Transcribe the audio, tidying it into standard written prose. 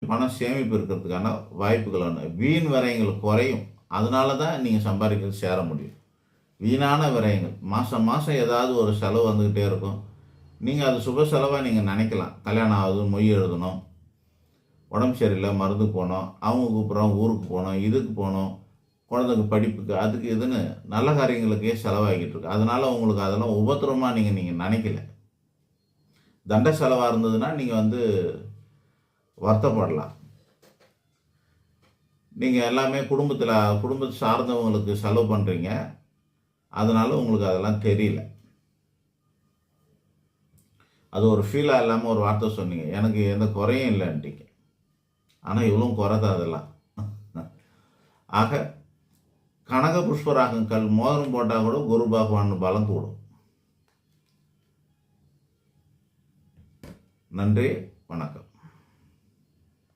பணம் சேமிப்பு இருக்கிறதுக்கான வாய்ப்புகள் வீண் விரயங்கள் குறையும். அதனால தான் நீங்கள் சம்பாதிக்கிறது சேர முடியும். வீணான விரயங்கள் மாதம் மாதம் ஏதாவது ஒரு செலவு வந்துக்கிட்டே இருக்கும். நீங்கள் அது சுப செலவாக நீங்கள் நினைக்கலாம். கல்யாணம் ஆகுது, மொய் எழுதணும், உடம்பு சரியில்லை, மருந்து போகணும், அவங்க கூப்பிட்றோம், ஊருக்கு போகணும், இதுக்கு போகணும், குழந்தைக்கு படிப்புக்கு, அதுக்கு இதுன்னு நல்ல காரியங்களுக்கே செலவாகிட்டு இருக்கு. அதனால் உங்களுக்கு அதெல்லாம் உபத்திரமாக நீங்கள் நினைக்கல. தண்ட செலவாக இருந்ததுன்னா நீங்கள் வருத்தப்படலாம். நீங்கள் எல்லாமே குடும்பத்தை சார்ந்தவங்களுக்கு செலவு பண்ணுறீங்க. அதனால் உங்களுக்கு அதெல்லாம் தெரியல. அது ஒரு ஃபீலாக இல்லாமல் ஒரு வார்த்தை சொன்னீங்க, எனக்கு எந்த குறையும் இல்லைன்ட்டீங்க. ஆனால் இவ்வளோ குறை தான் அதெல்லாம். ஆக கனக புஷ்பராகங்கள் மோதிரம் போட்டால் கூட குரு பகவான் பலம் கூடும். நன்றி, வணக்கம்.